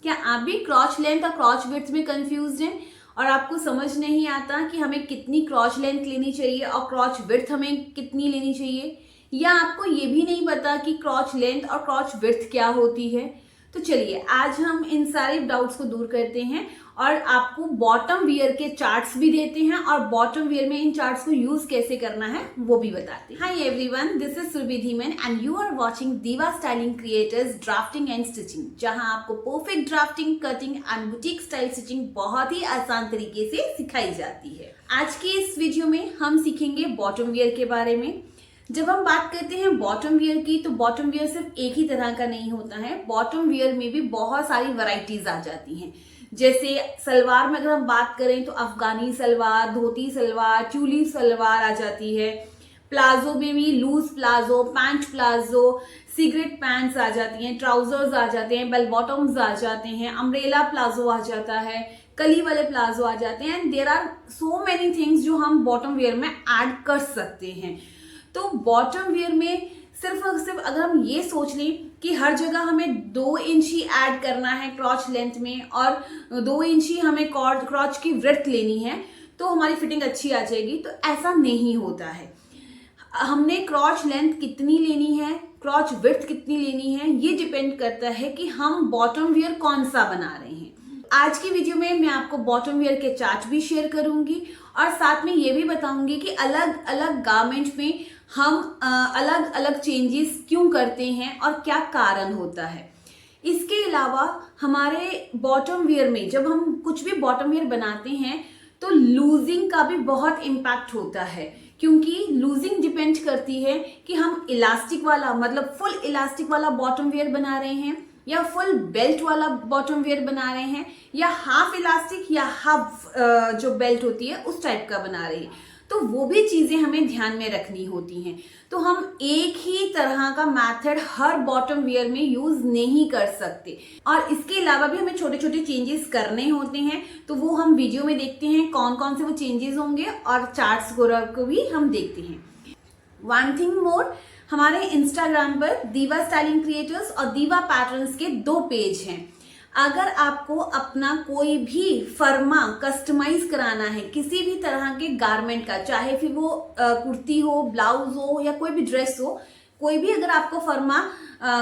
क्या आप भी क्रॉच लेंथ और क्रॉच विड्थ में कंफ्यूज हैं और आपको समझ नहीं आता कि हमें कितनी क्रॉच लेंथ लेनी चाहिए और क्रॉच विड्थ हमें कितनी लेनी चाहिए, या आपको ये भी नहीं पता कि क्रॉच लेंथ और क्रॉच विड्थ क्या होती है? तो चलिए आज हम इन सारे डाउट्स को दूर करते हैं और आपको बॉटम वियर के चार्ट्स भी देते हैं और बॉटम वियर में इन चार्ट्स को यूज कैसे करना है वो भी बताते हैं। Hi everyone, this is Surabhi Dhiman and you are watching Diva styling creators drafting and stitching, जहां आपको perfect drafting, cutting and boutique style stitching बहुत ही आसान तरीके से सिखाई जाती है। आज के इस वीडियो में हम सीखेंगे बॉटम वियर के बारे में। जब हम बात करते हैं बॉटम वियर की, तो बॉटम वियर सिर्फ एक ही तरह का नहीं होता है। बॉटम वियर में भी बहुत सारी वैरायटीज आ जाती हैं। जैसे सलवार में अगर हम बात करें तो अफगानी सलवार, धोती सलवार, ट्यूली सलवार आ जाती है। प्लाजो में भी loose palazzo, pant palazzo, cigarette pants आ जाती हैं, ट्राउजर्स आ जाते हैं, बेल बॉटम्स आ जाते हैं, अम्ब्रेला प्लाजो आ जाता है, कली वाले प्लाजो आ जाते हैं and there are so many things जो हम बॉटम वियर में ऐड कर सकते हैं। तो बॉटम वियर में सिर्फ और सिर्फ अगर हम ये सोच लें कि हर जगह हमें 2 इंच ही ऐड करना है क्रॉच लेंथ में और 2 इंच ही हमें क्रॉच की विड्थ लेनी है तो हमारी फिटिंग अच्छी आ जाएगी, तो ऐसा नहीं होता है। हमने क्रॉच लेंथ कितनी लेनी है, क्रॉच विड्थ कितनी लेनी है, ये डिपेंड करता है कि हम बॉटम वियर कौन सा बना रहे हैं। आज की वीडियो में मैं आपको बॉटम वियर के चार्ट भी शेयर करूंगी और साथ में ये भी बताऊंगी कि अलग अलग गारमेंट में हम अलग अलग चेंजेस क्यों करते हैं और क्या कारण होता है। इसके अलावा हमारे बॉटम वियर में जब हम कुछ भी बॉटम वियर बनाते हैं तो लूजिंग का भी बहुत इम्पैक्ट होता है, क्योंकि लूजिंग डिपेंड करती है कि हम इलास्टिक वाला मतलब फुल इलास्टिक वाला बॉटम वियर बना रहे हैं या फुल बेल्ट वाला बॉटम वियर बना रहे हैं या हाफ इलास्टिक या हाफ जो बेल्ट होती है उस टाइप का बना रहे हैं। तो वो भी चीजें हमें ध्यान में रखनी होती हैं। तो हम एक ही तरह का मेथड हर बॉटम वियर में यूज नहीं कर सकते और इसके अलावा भी हमें छोटे छोटे चेंजेस करने होते हैं। तो वो हम वीडियो में देखते हैं कौन कौन से वो चेंजेस होंगे और चार्ट्स को भी हम देखते हैं। वन थिंग मोर, हमारे इंस्टाग्राम पर दीवा स्टाइलिंग क्रिएटर्स और दीवा पैटर्न्स के 2 पेज हैं। अगर आपको अपना कोई भी फर्मा कस्टमाइज कराना है किसी भी तरह के गारमेंट का, चाहे फिर वो कुर्ती हो, ब्लाउज हो या कोई भी ड्रेस हो, कोई भी अगर आपको फर्मा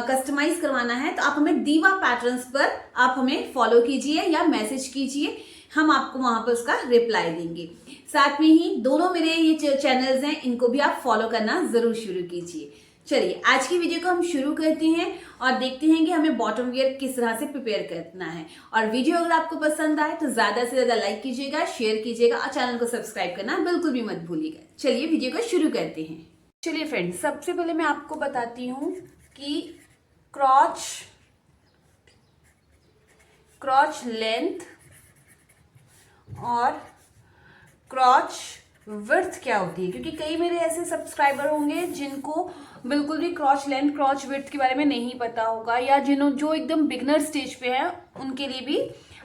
कस्टमाइज करवाना है तो आप हमें दीवा पैटर्न्स पर आप हमें फॉलो कीजिए या मैसेज कीजिए, हम आपको वहां पर उसका रिप्लाई देंगे। साथ में ही दोनों मेरे ये चैनल्स हैं, इनको भी आप फॉलो करना जरूर शुरू कीजिए। चलिए आज की वीडियो को हम शुरू करते हैं और देखते हैं कि हमें बॉटम वियर किस तरह से प्रिपेयर करना है। और वीडियो अगर आपको पसंद आए तो ज्यादा से ज्यादा लाइक कीजिएगा, शेयर कीजिएगा और चैनल को सब्सक्राइब करना बिल्कुल भी मत भूलिएगा। चलिए वीडियो को शुरू करते हैं। चलिए फ्रेंड्स, सबसे पहले मैं आपको बताती हूँ कि क्रॉच लेंथ और क्रॉच विड्थ क्या होती है, क्योंकि कई मेरे ऐसे सब्सक्राइबर होंगे जिनको बिल्कुल भी क्रॉच लेंथ क्रॉच विड्थ के बारे में नहीं पता होगा, या जो एकदम बिगनर स्टेज पे हैं उनके लिए भी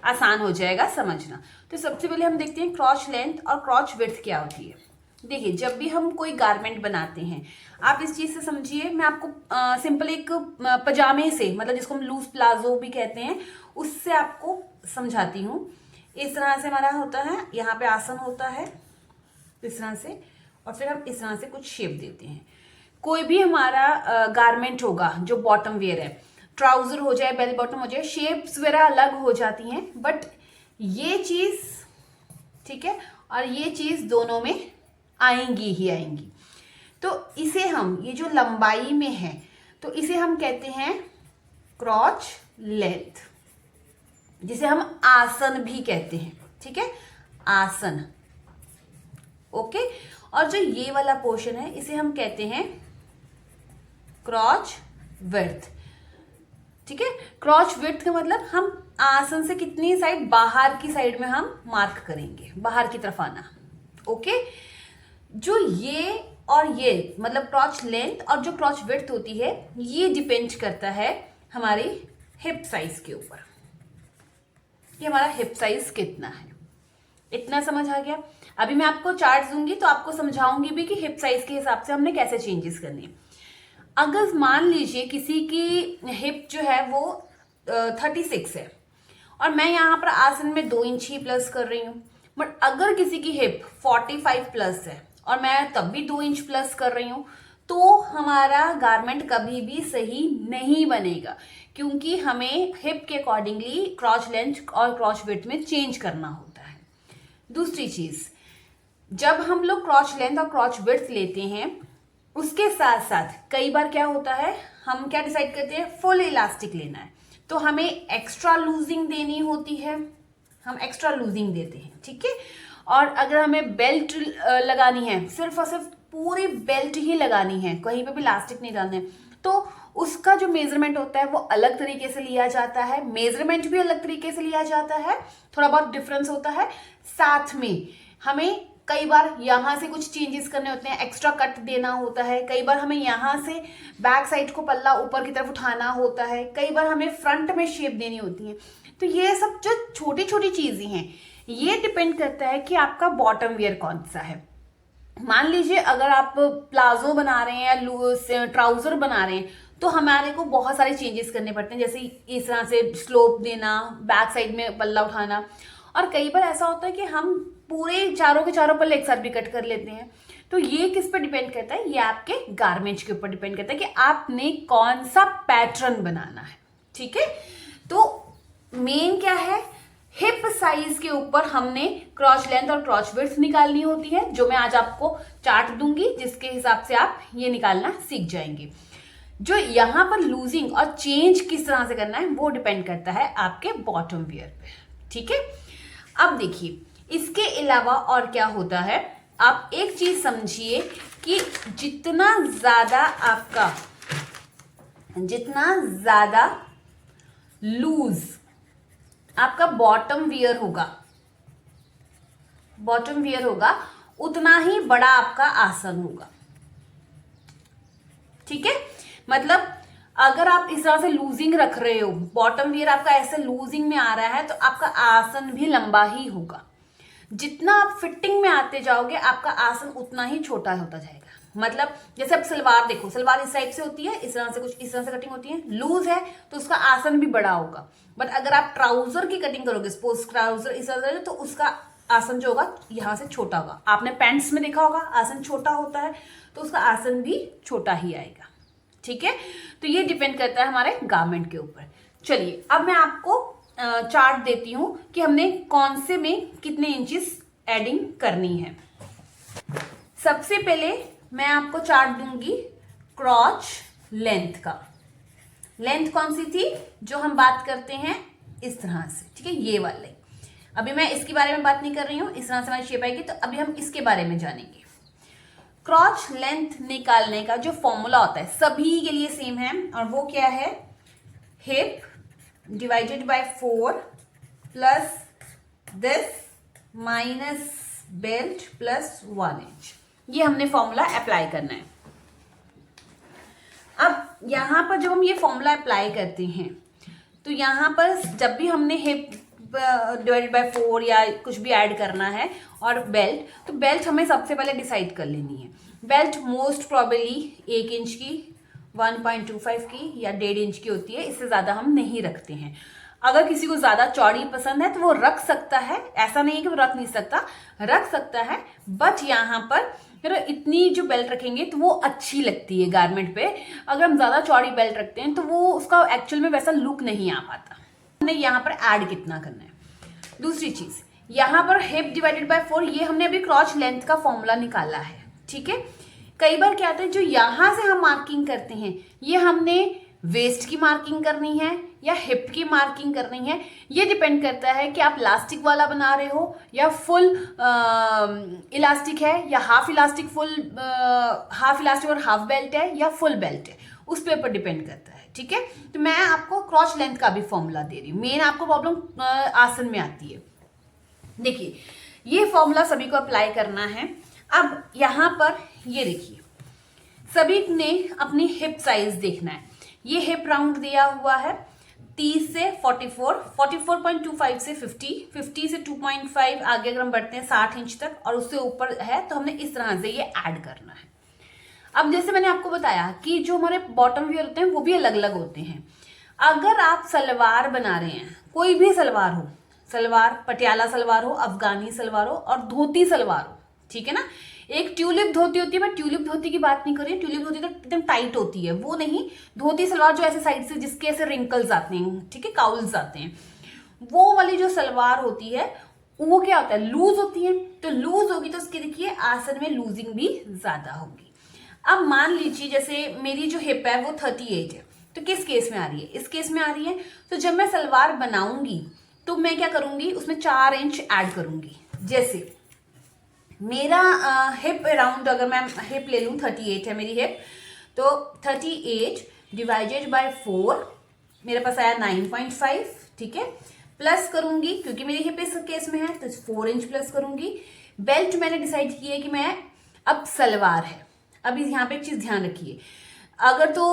आसान हो जाएगा समझना। तो सबसे पहले हम देखते हैं क्रॉच लेंथ और क्रॉच विड्थ क्या होती है। देखिए, जब भी हम कोई गारमेंट बनाते हैं आप इस चीज से समझिए, मैं आपको सिंपल एक पजामे से, मतलब जिसको हम लूज प्लाजो भी कहते हैं, उससे आपको समझाती हूँ। इस तरह से हमारा होता है, यहाँ पे आसन होता है इस तरह से, और फिर हम इस तरह से कुछ शेप देते हैं। कोई भी हमारा गारमेंट होगा जो बॉटम वेयर है, ट्राउजर हो जाए, बेल बॉटम हो जाए, शेप्स वगैरह अलग हो जाती हैं, बट ये चीज ठीक है और ये चीज दोनों में आएंगी ही आएंगी। तो इसे हम, ये जो लंबाई में है तो इसे हम कहते हैं क्रॉच लेंथ, जिसे हम आसन भी कहते हैं। ठीक है, आसन। ओके, और जो ये वाला पोर्शन है इसे हम कहते हैं क्रॉच विड्थ। ठीक है, क्रॉच विड्थ का मतलब हम आसन से कितनी साइड, बाहर की साइड में हम मार्क करेंगे, बाहर की तरफ आना। ओके, जो ये और ये मतलब क्रॉच लेंथ और जो क्रॉच विड्थ होती है ये डिपेंड करता है हमारी हिप साइज के ऊपर, कि हमारा हिप साइज कितना है। इतना समझ आ गया। अभी मैं आपको चार्ट दूंगी तो आपको समझाऊंगी भी कि हिप साइज के हिसाब से हमने कैसे चेंजेस करने हैं। अगर मान लीजिए किसी की हिप जो है वो 36 है और मैं यहाँ पर आसन में 2 इंच ही प्लस कर रही हूँ। बट अगर किसी की हिप 45 प्लस है और मैं तब भी 2 इंच प्लस कर रही हूँ, तो हमारा गारमेंट कभी भी सही नहीं बनेगा, क्योंकि हमें हिप के अकॉर्डिंगली क्रॉच लेंथ और क्रॉच विड्थ में चेंज करना होता है। दूसरी चीज, जब हम लोग क्रॉच लेंथ और क्रॉच विड्थ लेते हैं, उसके साथ साथ कई बार क्या होता है, हम क्या डिसाइड करते हैं, फुल इलास्टिक लेना है तो हमें एक्स्ट्रा लूजिंग देनी होती है, हम एक्स्ट्रा लूजिंग देते हैं, ठीक है। और अगर हमें बेल्ट लगानी है, सिर्फ और सिर्फ पूरी बेल्ट ही लगानी है, कहीं पे भी इलास्टिक नहीं डालना है, तो उसका जो मेजरमेंट होता है वो अलग तरीके से लिया जाता है, मेजरमेंट भी अलग तरीके से लिया जाता है, थोड़ा बहुत डिफरेंस होता है। साथ में हमें कई बार यहाँ से कुछ चेंजेस करने होते हैं, एक्स्ट्रा कट देना होता है, कई बार हमें यहाँ से बैक साइड को पल्ला ऊपर की तरफ उठाना होता है, कई बार हमें फ्रंट में शेप देनी होती है। तो ये सब जो छोटी छोटी चीजें हैं, ये डिपेंड करता है कि आपका बॉटम वेयर कौन सा है। मान लीजिए अगर आप प्लाजो बना रहे हैं या ट्राउजर बना रहे हैं, तो हमारे को बहुत सारे चेंजेस करने पड़ते हैं, जैसे इस तरह से स्लोप देना, बैक साइड में पल्ला उठाना। और कई बार ऐसा होता है कि हम पूरे चारों के चारों पल्ले एक साथ भी कट कर लेते हैं। तो ये किस पर डिपेंड करता है, ये आपके गारमेंट के ऊपर डिपेंड करता है कि आपने कौन सा पैटर्न बनाना है, ठीक है। तो मेन क्या है, हिप साइज के ऊपर हमने क्रॉच लेंथ और क्रॉच विड्थ निकालनी होती है, जो मैं आज आपको चार्ट दूंगी, जिसके हिसाब से आप ये निकालना सीख जाएंगे। जो यहाँ पर लूजिंग और चेंज किस तरह से करना है वो डिपेंड करता है आपके बॉटम वियर पे, ठीक है। अब देखिए, इसके अलावा और क्या होता है, आप एक चीज समझिए कि जितना ज्यादा लूज आपका बॉटम वियर होगा, उतना ही बड़ा आपका आसन होगा, ठीक है। मतलब अगर आप इस तरह से लूजिंग रख रहे हो, बॉटम वियर आपका ऐसे लूजिंग में आ रहा है, तो आपका आसन भी लंबा ही होगा। जितना आप फिटिंग में आते जाओगे, आपका आसन उतना ही छोटा होता जाएगा। मतलब जैसे आप सलवार देखो, सलवार इस टाइप से होती है, इस तरह से कुछ इस तरह से कटिंग होती है, लूज है तो उसका आसन भी बड़ा होगा। बट अगर आप ट्राउजर की कटिंग करोगे, सपोज ट्राउजर इस तरह से, तो उसका आसन जो होगा यहाँ से छोटा होगा। आपने पैंट्स में देखा होगा आसन छोटा होता है, तो उसका आसन भी छोटा ही आएगा, ठीक है। तो ये डिपेंड करता है हमारे गारमेंट के ऊपर। चलिए अब मैं आपको चार्ट देती हूं कि हमने कौन से में कितने इंचेस एडिंग करनी है। सबसे पहले मैं आपको चार्ट दूंगी क्रॉच लेंथ का। लेंथ कौन सी थी जो हम बात करते हैं, इस तरह से, ठीक है, ये वाले। अभी मैं इसके बारे में बात नहीं कर रही हूं, इस तरह से हमारी शेप आएगी, तो अभी हम इसके बारे में जानेंगे। क्रॉच लेंथ निकालने का जो फॉर्मूला होता है सभी के लिए सेम है, और वो क्या है, hip divided by 4 plus this minus belt plus 1 inch. ये हमने फॉर्मूला अप्लाई करना है। अब यहां पर जब हम ये फॉर्मूला अप्लाई करते हैं, तो यहां पर जब भी हमने हिप डिवाइडेड बाय 4 या कुछ भी ऐड करना है और बेल्ट, तो बेल्ट हमें सबसे पहले डिसाइड कर लेनी है। बेल्ट मोस्ट प्रोबेबली 1 इंच की, 1.25 की या 1.5 इंच की होती है, इससे ज़्यादा हम नहीं रखते हैं। अगर किसी को ज़्यादा चौड़ी पसंद है तो वो रख सकता है, ऐसा नहीं है कि वो रख नहीं सकता, रख सकता है। बट यहाँ पर इतनी जो बेल्ट रखेंगे तो वो अच्छी लगती है गारमेंट पे। अगर हम ज़्यादा चौड़ी बेल्ट रखते हैं तो वो उसका एक्चुअल में वैसा लुक नहीं आ पाता। हमने यहाँ पर ऐड कितना करना है। दूसरी चीज़, यहाँ पर हिप डिवाइडेड बाय 4, ये हमने अभी क्रॉच लेंथ का फॉर्मूला निकाला है, ठीक है। कई बार क्या होता है, जो यहाँ से हम मार्किंग करते हैं, ये हमने वेस्ट की मार्किंग करनी है या हिप की मार्किंग करनी है, ये डिपेंड करता है कि आप इलास्टिक वाला बना रहे हो या फुल इलास्टिक है, या हाफ इलास्टिक हाफ इलास्टिक और हाफ बेल्ट है या फुल बेल्ट है, उस पे ऊपर डिपेंड करता है, ठीक है। तो मैं आपको क्रॉच लेंथ का भी फॉर्मूला दे रही हूँ। मेन आपको प्रॉब्लम आसन में आती है। देखिए, ये फॉर्मूला सभी को अप्लाई करना है। अब यहाँ पर ये देखिए, सभी ने अपनी हिप साइज देखना है। ये हिप राउंड दिया हुआ है 30 से 44, 44.25 से 50, 50 से 2.5 आगे अगर हम बढ़ते हैं 60 इंच तक, और उससे ऊपर है तो हमने इस तरह से ये ऐड करना है। अब जैसे मैंने आपको बताया कि जो हमारे बॉटम वियर होते हैं वो भी अलग अलग होते हैं। अगर आप सलवार बना रहे हैं, कोई भी सलवार हो, सलवार पटियाला सलवार हो, अफगानी सलवार हो और धोती सलवार हो, ठीक है ना। एक ट्यूलिप धोती होती है, मैं ट्यूलिप धोती की बात नहीं कर रही, ट्यूलिप धोती तो एकदम टाइट होती है, वो नहीं, धोती सलवार जो ऐसे साइड से जिसके ऐसे रिंकल्स आते हैं, ठीक है, काउल्स आते हैं, वो वाली जो सलवार होती है वो क्या होता है, लूज होती है। तो लूज होगी तो उसकी देखिए आसन में लूजिंग भी ज्यादा होगी। अब मान लीजिए जैसे मेरी जो हिप है वो 38 है, तो किस केस में आ रही है, इस केस में आ रही है। तो जब मैं सलवार बनाऊंगी तो मैं क्या करूंगी, उसमें 4 इंच ऐड करूंगी। जैसे मेरा हिप अराउंड, अगर मैं हिप ले लूँ 38 है मेरी हिप, तो 38 डिवाइडेड बाय 4 मेरे पास आया 9.5, ठीक है। प्लस करूंगी क्योंकि मेरी हिप इस केस में है तो 4 इंच प्लस करूंगी। बेल्ट मैंने डिसाइड किया है कि मैं, अब सलवार है, अभी यहाँ पे एक चीज ध्यान रखिए, अगर तो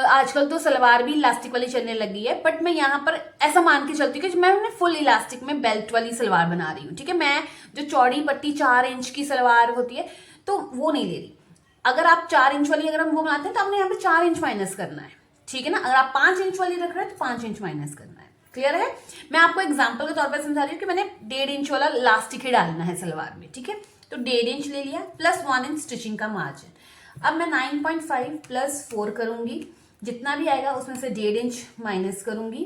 आजकल तो सलवार भी इलास्टिक वाली चलने लगी है, बट मैं यहाँ पर ऐसा मान के चलती हूँ कि मैं फुल इलास्टिक में बेल्ट वाली सलवार बना रही हूँ, ठीक है। मैं जो चौड़ी पट्टी 4 इंच की सलवार होती है तो वो नहीं ले रही। अगर आप 4 इंच वाली अगर हम वो बनाते हैं तो हमने यहाँ पे 4 इंच माइनस करना है, ठीक है ना। अगर आप 5 इंच वाली रख रहे हैं तो 5 इंच माइनस करना है। क्लियर है। मैं आपको एग्जाम्पल के तौर पर समझा रही हूँ कि मैंने 1.5 इंच वाला इलास्टिक ही डालना है सलवार में, ठीक है। तो 1.5 इंच ले लिया प्लस 1 इंच स्टिचिंग का मार्जिन। अब मैं 9.5 प्लस 4 करूंगी, जितना भी आएगा उसमें से 1.5 इंच माइनस करूंगी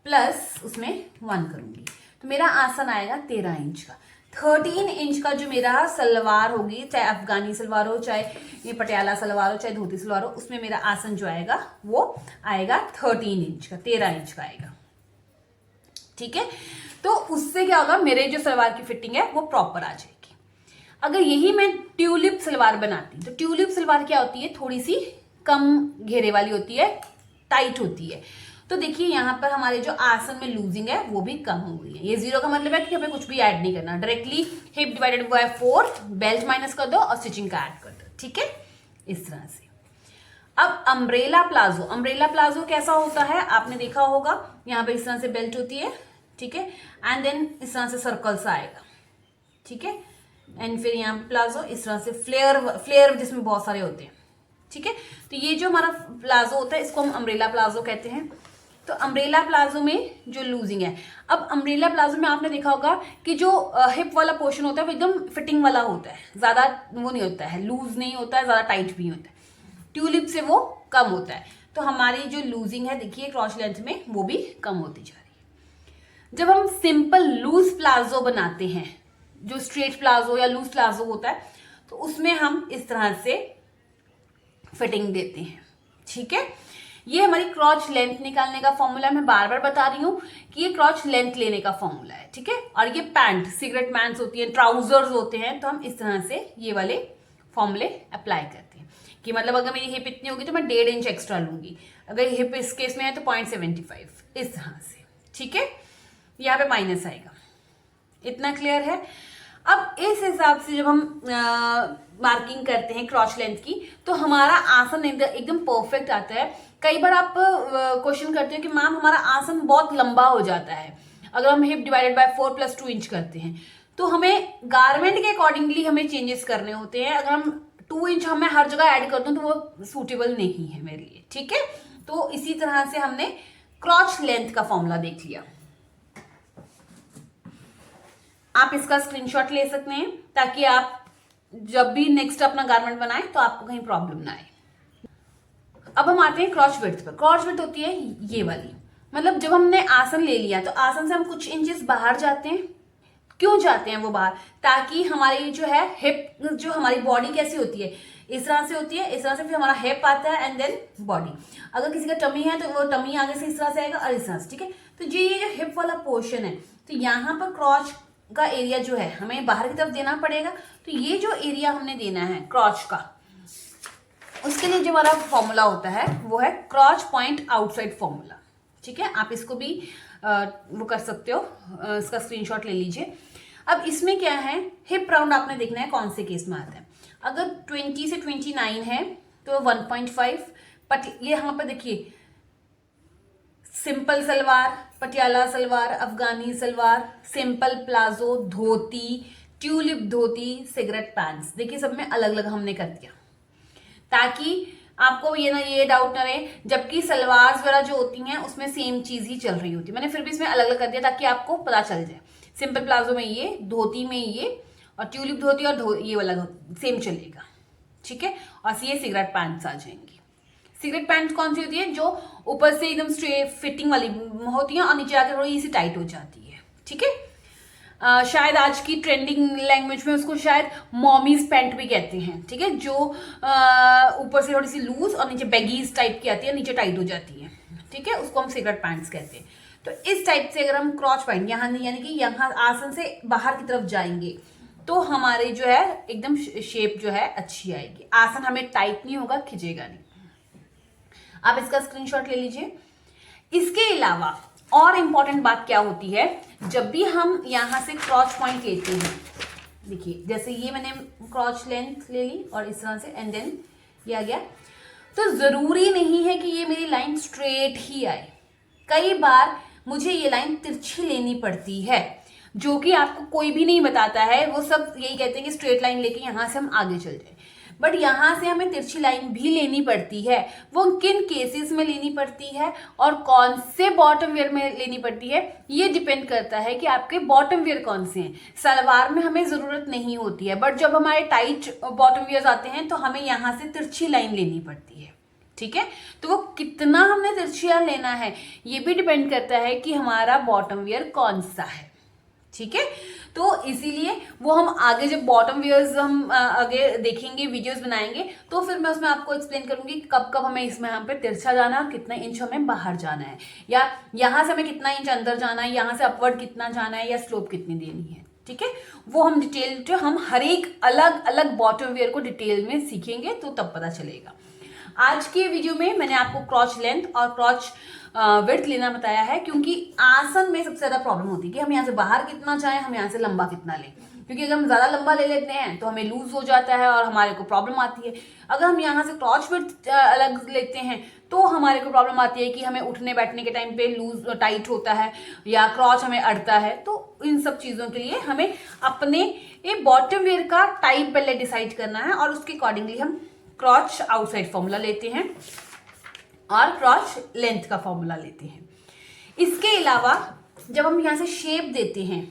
प्लस उसमें 1 करूंगी, तो मेरा आसन आएगा 13 इंच का। 13 इंच का जो मेरा सलवार होगी, चाहे अफगानी सलवार हो, चाहे ये पटियाला सलवार हो, चाहे धोती सलवार हो, उसमें मेरा आसन जो आएगा वो आएगा 13 इंच का, 13 इंच का आएगा, ठीक है। तो उससे क्या होगा, मेरे जो सलवार की फिटिंग है वो प्रॉपर आ जाएगी। अगर यही मैं ट्यूलिप सलवार बनाती तो ट्यूलिप सलवार क्या होती है, थोड़ी सी कम घेरे वाली होती है, टाइट होती है। तो देखिए यहाँ पर हमारे जो आसन में लूजिंग है वो भी कम हो गई है। ये 0 का मतलब है कि हमें कुछ भी ऐड नहीं करना, directly hip divided by 4, belt minus कर दो और स्टिचिंग का ऐड कर दो, ठीक है, इस तरह से। अब अम्ब्रेला प्लाजो, अम्ब्रेला प्लाजो कैसा होता है आपने देखा होगा, यहाँ पे इस तरह से बेल्ट होती है, ठीक है, एंड देन इस तरह से सर्कल सा आएगा, ठीक है, एंड फिर यहाँ प्लाजो इस तरह से फ्लेयर जिसमें बहुत सारे होते हैं, ठीक है। तो ये जो हमारा प्लाजो होता है इसको हम अम्ब्रेला प्लाजो कहते हैं। तो अम्ब्रेला प्लाजो में जो लूजिंग है, अब अम्ब्रेला प्लाजो में आपने देखा होगा कि जो हिप वाला पोर्शन होता है वो एकदम फिटिंग वाला होता है, ज्यादा वो नहीं होता है, लूज नहीं होता है, ज्यादा टाइट भी होता है। ट्यूलिप से वो कम होता है, तो हमारी जो लूजिंग है देखिए क्रॉच लेंथ में वो भी कम होती जा रही है। जब हम सिंपल लूज प्लाजो बनाते हैं, जो स्ट्रेट प्लाजो या लूज प्लाजो होता है, तो उसमें हम इस तरह से फिटिंग देते हैं, ठीक है। ये हमारी क्रॉच लेंथ निकालने का फॉर्मूला है, मैं बार बार बता रही हूँ कि ये क्रॉच लेंथ लेने का फॉर्मूला है, ठीक है। और ये पैंट, सिगरेट पैंट्स होती है, ट्राउजर्स होते हैं, तो हम इस तरह से ये वाले फॉर्मूले अप्लाई करते हैं कि मतलब अगर मेरी हिप इतनी होगी तो मैं 1.5 इंच एक्स्ट्रा लूंगी, अगर हिप इस केस में है तो 0.75, इस तरह से, ठीक है। यहाँ पे माइनस आएगा, इतना क्लियर है। अब इस हिसाब से जब हम मार्किंग करते हैं क्रॉच लेंथ की तो हमारा आसन एकदम परफेक्ट आता है। कई बार आप क्वेश्चन करते हो कि मैम हमारा आसन बहुत लंबा हो जाता है अगर हम हिप डिवाइडेड बाय 4 + 2 इंच करते हैं, तो हमें गारमेंट के अकॉर्डिंगली हमें चेंजेस करने होते हैं। अगर हम 2 इंच हमें हर जगह ऐड कर दूं तो वो सूटेबल नहीं है मेरे लिए, ठीक है। तो इसी तरह से हमने क्रॉच लेंथ का फॉर्मूला देख लिया। आप इसका स्क्रीनशॉट ले सकते हैं ताकि आप जब भी नेक्स्ट अपना गारमेंट बनाए तो आपको कहीं प्रॉब्लम ना आए। अब हम आते हैं क्रॉच विड्थ पर। क्रॉच विड्थ होती है ये वाली, मतलब जब हमने आसन ले लिया तो आसन से हम कुछ इंचेस बाहर जाते हैं। क्यों जाते हैं वो बाहर, ताकि हमारी जो है हिप, जो हमारी बॉडी कैसी होती है, इस तरह से होती है, इस तरह से, फिर हमारा हिप आता है एंड देन बॉडी। अगर किसी का टमी है तो वो टमी आगे से इस तरह से आएगा और इस तरह से, ठीक है। तो ये जो हिप वाला पोर्शन है, तो यहाँ पर क्रॉच का एरिया जो है हमें बाहर की तरफ देना पड़ेगा। तो ये जो एरिया हमने देना है क्रॉच का, उसके लिए जो हमारा फॉर्मूला होता है वो है क्रॉच पॉइंट आउटसाइड फॉर्मूला, ठीक है। आप इसको भी वो कर सकते हो, इसका स्क्रीनशॉट ले लीजिए। अब इसमें क्या है, हिप राउंड आपने देखना है कौन से केस में आता है। अगर 20 से 29 है तो 1.5, बट ये यहाँ पर देखिए सिंपल सलवार, पटियाला सलवार, अफगानी सलवार, सिंपल प्लाजो, धोती, ट्यूलिप धोती, सिगरेट पैंट्स, देखिए सब में अलग अलग हमने कर दिया ताकि आपको ये डाउट ना रहे, जबकि सलवार वगैरह जो होती हैं उसमें सेम चीज ही चल रही होती है। मैंने फिर भी इसमें अलग अलग कर दिया ताकि आपको पता चल जाए। सिंपल प्लाजो में ये, धोती में ये, और ट्यूलिप धोती और ये वाला सेम चलेगा, ठीक है। और ये सिगरेट पैंट्स आ जाएंगी। सिगरेट पैंट्स कौन सी होती है? जो ऊपर से एकदम स्ट्रेट फिटिंग वाली होती है और नीचे आकर थोड़ी सी टाइट हो जाती है, ठीक है। शायद आज की ट्रेंडिंग लैंग्वेज में उसको शायद मॉमीज पैंट भी कहते हैं, ठीक है। जो ऊपर से थोड़ी सी लूज और नीचे बैगीज टाइप की आती है, नीचे टाइट हो जाती है, ठीक है। उसको हम सिगरेट पैंट्स कहते हैं। तो इस टाइप से अगर हम क्रॉच पैंट यहाँ यानी कि यहाँ आसन से बाहर की तरफ जाएंगे तो हमारे जो है एकदम शेप जो है अच्छी आएगी। आसन हमें टाइट नहीं होगा, खिंचेगा नहीं। आप इसका स्क्रीनशॉट ले लीजिए। इसके अलावा और इम्पॉर्टेंट बात क्या होती है, जब भी हम यहाँ से क्रॉच पॉइंट लेते हैं, देखिए जैसे ये मैंने क्रॉच लेंथ ले ली और इस तरह से एंड देन ये आ गया, तो जरूरी नहीं है कि ये मेरी लाइन स्ट्रेट ही आए। कई बार मुझे ये लाइन तिरछी लेनी पड़ती है, जो कि आपको कोई भी नहीं बताता है। वो सब यही कहते हैं कि स्ट्रेट लाइन लेके यहाँ से हम आगे चल जाए, बट यहाँ से हमें तिरछी लाइन भी लेनी पड़ती है। वो किन केसेस में लेनी पड़ती है और कौन से बॉटम वेयर में लेनी पड़ती है, ये डिपेंड करता है कि आपके बॉटम वेयर कौन से हैं। सलवार में हमें ज़रूरत नहीं होती है, बट जब हमारे टाइट बॉटम वेयर आते हैं तो हमें यहाँ से तिरछी लाइन लेनी पड़ती है, ठीक है। तो वो कितना हमने तिरछिया लेना है ये भी डिपेंड करता है कि हमारा बॉटम वेयर कौन सा है, ठीक है। तो इसीलिए वो हम आगे जब बॉटम वेयर्स हम आगे देखेंगे, वीडियोस बनाएंगे, तो फिर मैं उसमें आपको एक्सप्लेन करूंगी कब कब हमें इसमें यहाँ पे तिरछा जाना है और कितना इंच हमें बाहर जाना है, या यहाँ से हमें कितना इंच अंदर जाना है, यहाँ से अपवर्ड कितना जाना है, या स्लोप कितनी देनी है, ठीक है। वो हम डिटेल जो हम हर एक अलग अलग बॉटम वेयर को डिटेल में सीखेंगे तो तब पता चलेगा। आज के वीडियो में मैंने आपको क्रॉच लेंथ और क्रॉच विड्थ लेना बताया है, क्योंकि आसन में सबसे ज्यादा प्रॉब्लम होती है कि हम यहाँ से बाहर कितना चाहें, हम यहाँ से लंबा कितना लें। क्योंकि अगर हम ज्यादा लंबा ले लेते हैं तो हमें लूज हो जाता है और हमारे को प्रॉब्लम आती है। अगर हम यहाँ से क्रॉच विड्थ अलग लेते हैं तो हमारे को प्रॉब्लम आती है कि हमें उठने बैठने के टाइम पे लूज टाइट होता है या क्रॉच हमें अड़ता है। तो इन सब चीज़ों के लिए हमें अपने ये बॉटम वेयर का टाइप पहले डिसाइड करना है और उसके अकॉर्डिंगली हम क्रॉच आउटसाइड फॉर्मूला लेते हैं और क्रॉच लेंथ का फॉर्मूला लेते हैं। इसके अलावा जब हम यहाँ से शेप देते हैं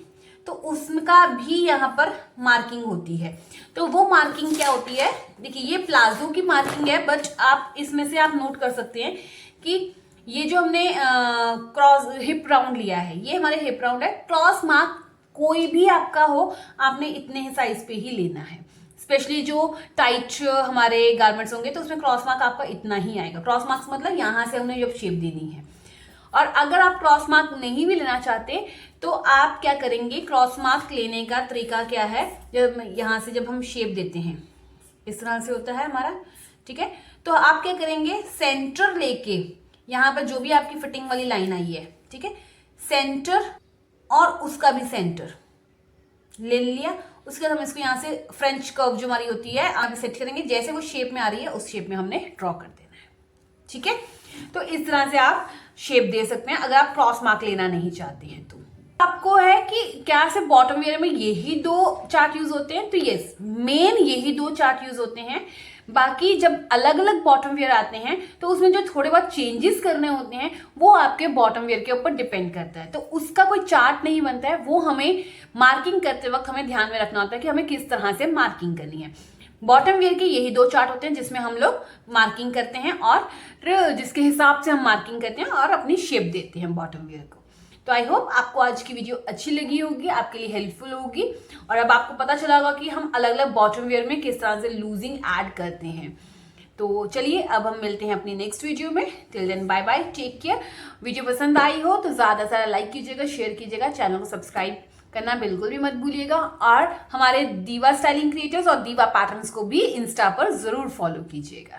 तो उसका भी यहाँ पर मार्किंग होती है। तो वो मार्किंग क्या होती है, देखिए ये प्लाजो की मार्किंग है, बट आप इसमें से आप नोट कर सकते हैं कि ये जो हमने क्रॉस हिप राउंड लिया है, ये हमारे हिप राउंड है। क्रॉस मार्क कोई भी आपका हो, आपने इतने ही साइज पे ही लेना है। स्पेशली जो टाइट हमारे गारमेंट्स होंगे तो उसमें क्रॉस मार्क आपका इतना ही आएगा। क्रॉस मार्क्स मतलब यहाँ से हमने जब शेप देनी है। और अगर आप क्रॉस मार्क नहीं भी लेना चाहते तो आप क्या करेंगे, क्रॉस मार्क लेने का तरीका क्या है, जब यहाँ से जब हम शेप देते हैं इस तरह से होता है हमारा, ठीक है। तो आप क्या करेंगे, सेंटर लेके यहाँ पर जो भी आपकी फिटिंग वाली लाइन आई है, ठीक है, सेंटर और उसका भी सेंटर ले लिया। उसके बाद हम इसको यहाँ से फ्रेंच कर्व जो हमारी होती है आप सेट करेंगे, जैसे वो शेप में आ रही है उस शेप में हमने ड्रॉ कर देना है, ठीक है। तो इस तरह से आप शेप दे सकते हैं अगर आप क्रॉस मार्क लेना नहीं चाहते हैं तो। आपको है कि क्या सिर्फ बॉटम वेयर में यही दो चार्ट यूज होते हैं, तो यस, मेन यही दो चार्ट यूज होते हैं। बाकी जब अलग अलग बॉटम वेयर आते हैं तो उसमें जो थोड़े बहुत चेंजेस करने होते हैं वो आपके बॉटम वेयर के ऊपर डिपेंड करता है। तो उसका कोई चार्ट नहीं बनता है, वो हमें मार्किंग करते वक्त हमें ध्यान में रखना होता है कि हमें किस तरह से मार्किंग करनी है। बॉटम वेयर के यही दो चार्ट होते हैं जिसमें हम लोग मार्किंग करते हैं और जिसके हिसाब से हम मार्किंग करते हैं और अपनी शेप देते हैं बॉटम वेयर को। तो आई होप आपको आज की वीडियो अच्छी लगी होगी, आपके लिए हेल्पफुल होगी, और अब आपको पता चला होगा कि हम अलग अलग बॉटम वेयर में किस तरह से लूजिंग ऐड करते हैं। तो चलिए अब हम मिलते हैं अपनी नेक्स्ट वीडियो में। Till then bye bye, take care. Video पसंद आई हो तो ज़्यादा से ज़्यादा लाइक कीजिएगा, शेयर कीजिएगा, चैनल को सब्सक्राइब करना बिल्कुल भी मत भूलिएगा, और हमारे दीवा स्टाइलिंग क्रिएटर्स और दीवा पैटर्न्स को भी इंस्टा पर ज़रूर फॉलो कीजिएगा।